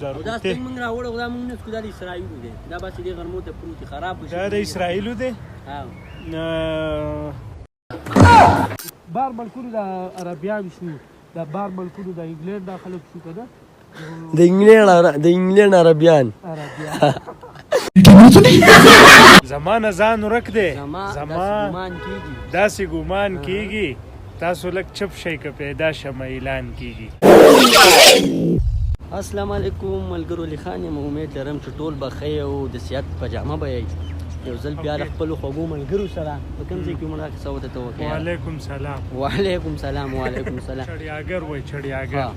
دا ستنګ موږ راوړو دا موږ نه سکو دا د اسرائیلو دی دا بس دې غرمو ته پروت خراب وشي دا د اسرائیلو دی بار ملکونو د عربیان شو دا بار ملکونو د انګلند دا خلک شو کنه د انګلند عربیان زمانه ځان ورک دی زما داسې ګمان کیږي تاسو لږ چپ شئ که پیدا شمه اعلان کیږي. السلام علیکم ملګرو لیخان یم امید لرم چې ټول به ښه او د صحت په جامه به یئ. یو ځل بیا د خپلو خوږو ملګرو سره په کوم ځای کې ملاقات ورته ته وکړئ. وعلیکم سلام. وعلیکم سلام. وعلیکم سلام. چړیاګر وایي چړیاګر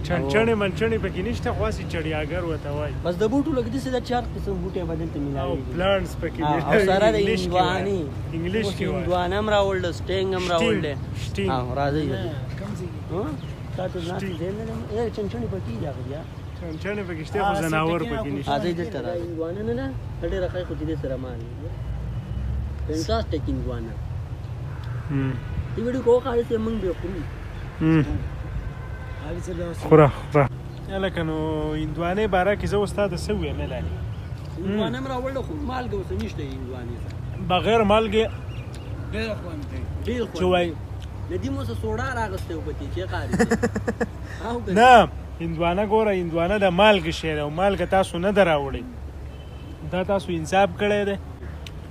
چنچڼې منچڼې پکې نشته خو هسې چړیاګر ورته وایي. بس د بوټو لږ داسې د 4 قسم بوټي به دلته او پلانټس پکې او سره د هندوانې انګلیش کې وایي هندوانه هم راوړل سټینګ هم راوړل راځئ تاسو نه چنچڼې پکې دي بیا چنچڼې پکې شته خو ځناور پکې نشته. راځئ دلته راځئ هندوانه نه ډېره ښه خو دې سره مال فینټاسټیک هندوانه دې ویډیو کو خالي چې موږ به خورو خوره لکه نو هندوانې باره کې زه استاد څه ویم لالي هندوانه هم راوړل خو مالګه ورته نشته هندوانې بغیر مالګې ډېر خوند کوي چې وایي ندی مو څه سوډا راغستی و پکې چې قاري نه هندوانه ګوره هندوانه د مالګې شی دی او مالګه تاسو نه ده راوړئ دا تاسو انصاف کړی دی.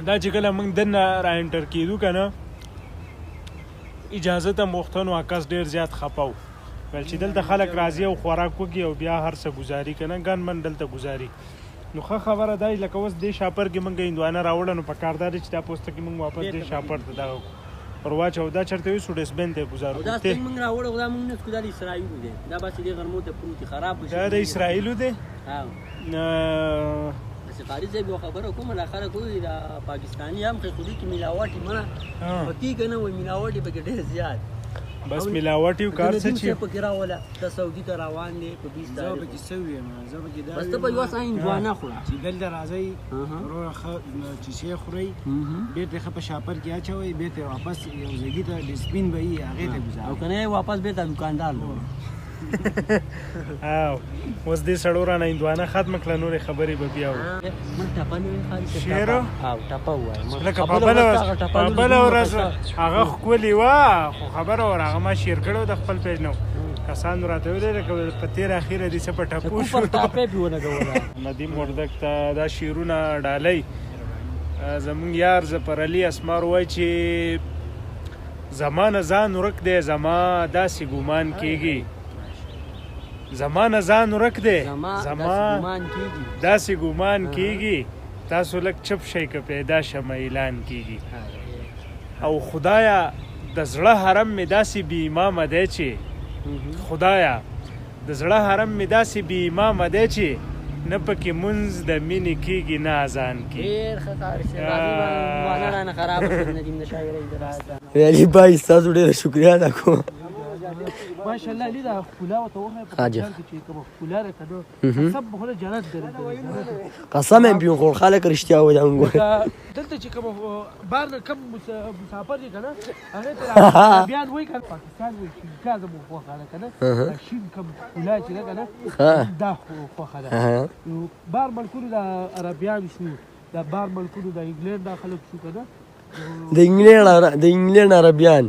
دا چې کله موږ دننه را انټر کېدو که نه اجازه ته مختن عکس ډېر زیات خفه و ویل چې دلته خلک راځي او خوراک وکړي او بیا هر څه ګزاري که نه ګن من دلته ګزاري. نو ښه خبره دا لکه اوس دې شاپر کې موږ هندوانه راوړه نو په کار دا دی چې دا پوسته کې موږ واپس دې شاپر ته دغه ور واچو دا چېرته وي سو ډسبین ته ګزارو دا څنګه موږ راوړو دا موږ نه سکو دا د اسرائیلو دی دا بس دې غرمو ته پروت خراب وشي دا د اسرائیلو دی بس قاری صاحب یو خبره کومه لا خلک وایي دا پاکستاني هم خو دې کې ملاوټ منه پکې کنه وایي ملاوټ پکې ډېر زیات بس ملاوټ یو کار څه چې په کې راوله ته سعودي ته روان دی په 20 زه به کې سوي یم زه به کې دا بس ته په یو ځای هندوانه خورا چې دلته راځي ورو چې شي خوري بیرته خپ شاپر کې اچوي بیرته واپس یو ځای ته ډسپین به یې هغه ته گزار او کنه واپس بیرته دکاندار او اوس دې سړو رانه هندوانه ختمه کړه نورې خبرې به بیا من ټپه نه وایي خالي شعر او ټپه وایي لکه په بله ورځ هغه ښکلې وه خو خبره ور هغه ما شیر کړی و د خپل پیج نه کسانو راته ویلی لکه په تېره اخیره دې څه په ټپو شو ندیم وردګ ته دا شعرونه ډالۍ زمونږ یار ظفر علي اسمار وایي چې زمانه ځان ورک دی زما داسې ګمان کېږي زمانه ځان ورک دی زما داسې ګمان کېږي تاسو لږ چپ شئ که پیدا شمه اعلان کېږي او خدایا د زړه حرم مې داسې بې امامه دی چې خدایا د زړه حرم مې داسې بې امامه دی چې نه پکې مونځ د مینې کېږي نه اذان کېږي. علي بھائی ستاسو ډېره شکریا ادا کوم. ماشاءالله علي دا ښکلا ورته وښیه په ځان کې چې کومه ښکلا ده که نه قسم به خو جنت درې قسم یم بیم خو خلک رښتیا وایي دلته چې کوم بار کم مسافر دي که نه هغې ته عربیان وایي که پاکستان وایي شینکا زموږ خوښه ده که نه شین کم ښکلا چې ده که نه دا خوښه ده. نو بار ملکونو د عربیان شو دا بار ملکونو د انګلند دا خلک شو که نه د انګلند عربیان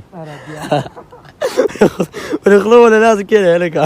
ورخلو ولا لازم كده هلك